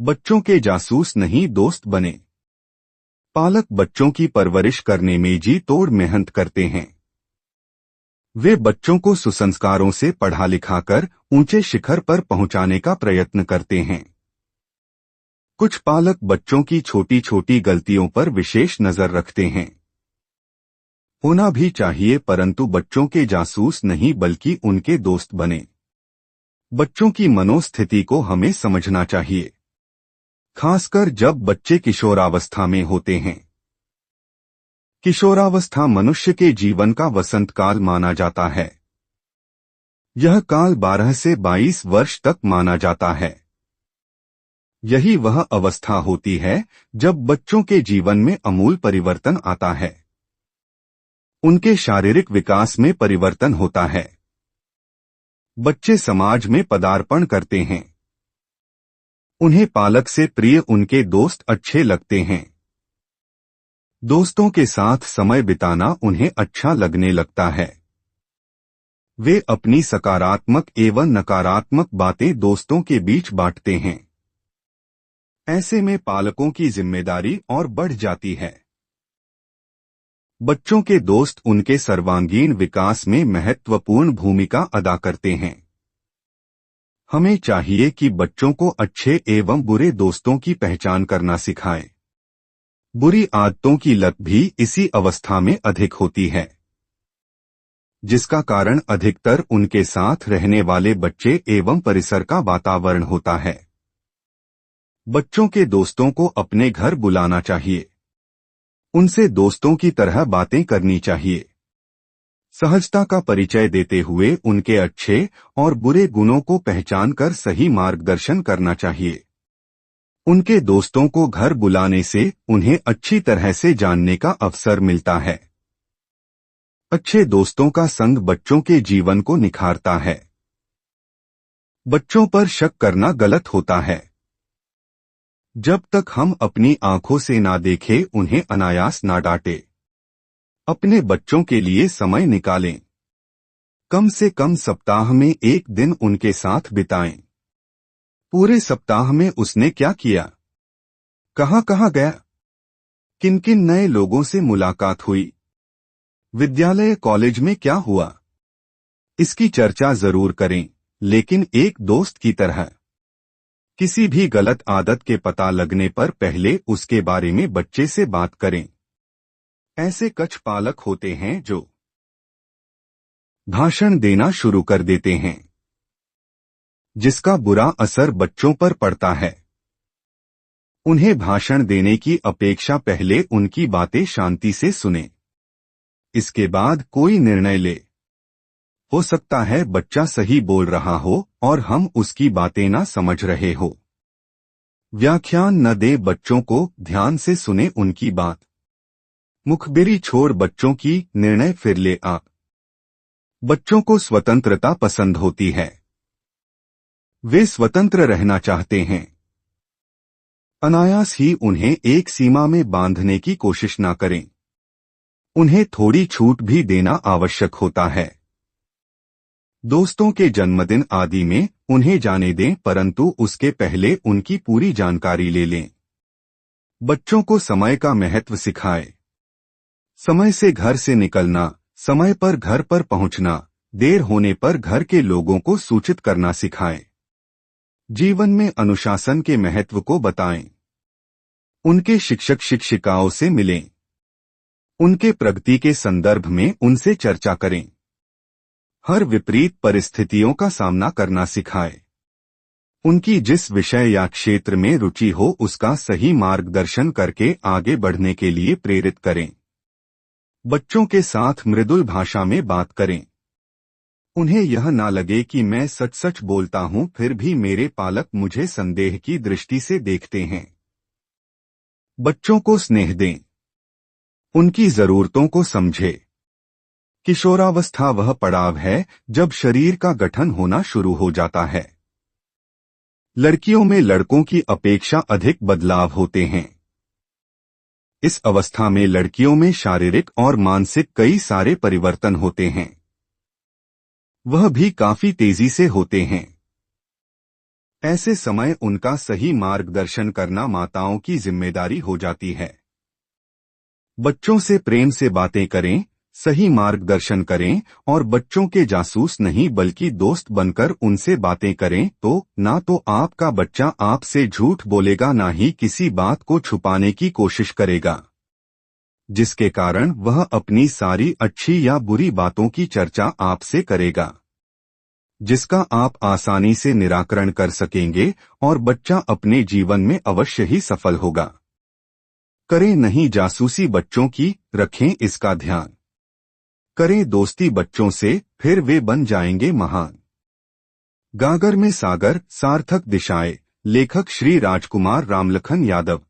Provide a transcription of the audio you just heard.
बच्चों के जासूस नहीं दोस्त बने। पालक बच्चों की परवरिश करने में जी तोड़ मेहनत करते हैं। वे बच्चों को सुसंस्कारों से पढ़ा लिखाकर ऊंचे शिखर पर पहुंचाने का प्रयत्न करते हैं। कुछ पालक बच्चों की छोटी छोटी गलतियों पर विशेष नजर रखते हैं। होना भी चाहिए, परंतु बच्चों के जासूस नहीं बल्कि उनके दोस्त बने। बच्चों की मनोस्थिति को हमें समझना चाहिए, खासकर जब बच्चे किशोरावस्था में होते हैं। किशोरावस्था मनुष्य के जीवन का वसंत काल माना जाता है। यह काल 12 से 22 वर्ष तक माना जाता है। यही वह अवस्था होती है जब बच्चों के जीवन में अमूल परिवर्तन आता है। उनके शारीरिक विकास में परिवर्तन होता है। बच्चे समाज में पदार्पण करते हैं। उन्हें पालक से प्रिय उनके दोस्त अच्छे लगते हैं। दोस्तों के साथ समय बिताना उन्हें अच्छा लगने लगता है। वे अपनी सकारात्मक एवं नकारात्मक बातें दोस्तों के बीच बांटते हैं। ऐसे में पालकों की जिम्मेदारी और बढ़ जाती है। बच्चों के दोस्त उनके सर्वांगीण विकास में महत्वपूर्ण भूमिका अदा करते हैं। हमें चाहिए कि बच्चों को अच्छे एवं बुरे दोस्तों की पहचान करना सिखाएं। बुरी आदतों की लत भी इसी अवस्था में अधिक होती है, जिसका कारण अधिकतर उनके साथ रहने वाले बच्चे एवं परिसर का वातावरण होता है। बच्चों के दोस्तों को अपने घर बुलाना चाहिए। उनसे दोस्तों की तरह बातें करनी चाहिए। सहजता का परिचय देते हुए उनके अच्छे और बुरे गुणों को पहचान कर सही मार्गदर्शन करना चाहिए। उनके दोस्तों को घर बुलाने से उन्हें अच्छी तरह से जानने का अवसर मिलता है। अच्छे दोस्तों का संग बच्चों के जीवन को निखारता है। बच्चों पर शक करना गलत होता है। जब तक हम अपनी आंखों से ना देखें, उन्हें अनायास ना डांटें। अपने बच्चों के लिए समय निकालें। कम से कम सप्ताह में एक दिन उनके साथ बिताएं। पूरे सप्ताह में उसने क्या किया, कहां कहां गया, किन किन नए लोगों से मुलाकात हुई, विद्यालय कॉलेज में क्या हुआ, इसकी चर्चा जरूर करें, लेकिन एक दोस्त की तरह। किसी भी गलत आदत के पता लगने पर पहले उसके बारे में बच्चे से बात करें। ऐसे कुछ पालक होते हैं जो भाषण देना शुरू कर देते हैं, जिसका बुरा असर बच्चों पर पड़ता है। उन्हें भाषण देने की अपेक्षा पहले उनकी बातें शांति से सुनें, इसके बाद कोई निर्णय ले। हो सकता है बच्चा सही बोल रहा हो और हम उसकी बातें ना समझ रहे हो। व्याख्यान न दे, बच्चों को ध्यान से सुने उनकी बात। मुखबिरी छोड़ बच्चों की निर्णय फिर ले आ। बच्चों को स्वतंत्रता पसंद होती है। वे स्वतंत्र रहना चाहते हैं। अनायास ही उन्हें एक सीमा में बांधने की कोशिश ना करें। उन्हें थोड़ी छूट भी देना आवश्यक होता है। दोस्तों के जन्मदिन आदि में उन्हें जाने दें, परंतु उसके पहले उनकी पूरी जानकारी ले लें। बच्चों को समय का महत्व सिखाएं। समय से घर से निकलना, समय पर घर पर पहुंचना, देर होने पर घर के लोगों को सूचित करना सिखाएं। जीवन में अनुशासन के महत्व को बताएं। उनके शिक्षक शिक्षिकाओं से मिलें। उनके प्रगति के संदर्भ में उनसे चर्चा करें। हर विपरीत परिस्थितियों का सामना करना सिखाएं। उनकी जिस विषय या क्षेत्र में रुचि हो उसका सही मार्गदर्शन करके आगे बढ़ने के लिए प्रेरित करें। बच्चों के साथ मृदुल भाषा में बात करें। उन्हें यह ना लगे कि मैं सच सच बोलता हूं फिर भी मेरे पालक मुझे संदेह की दृष्टि से देखते हैं। बच्चों को स्नेह दें। उनकी जरूरतों को समझें। किशोरावस्था वह पड़ाव है जब शरीर का गठन होना शुरू हो जाता है। लड़कियों में लड़कों की अपेक्षा अधिक बदलाव होते हैं। इस अवस्था में लड़कियों में शारीरिक और मानसिक कई सारे परिवर्तन होते हैं। वह भी काफी तेजी से होते हैं। ऐसे समय उनका सही मार्गदर्शन करना माताओं की जिम्मेदारी हो जाती है। बच्चों से प्रेम से बातें करें, सही मार्गदर्शन करें और बच्चों के जासूस नहीं बल्कि दोस्त बनकर उनसे बातें करें तो ना तो आपका बच्चा आपसे झूठ बोलेगा ना ही किसी बात को छुपाने की कोशिश करेगा, जिसके कारण वह अपनी सारी अच्छी या बुरी बातों की चर्चा आपसे करेगा, जिसका आप आसानी से निराकरण कर सकेंगे और बच्चा अपने जीवन में अवश्य ही सफल होगा। करें नहीं जासूसी बच्चों की, रखें इसका ध्यान। करें दोस्ती बच्चों से, फिर वे बन जाएंगे महान। गागर में सागर, सार्थक दिशाएं। लेखक श्री राजकुमार रामलखन यादव।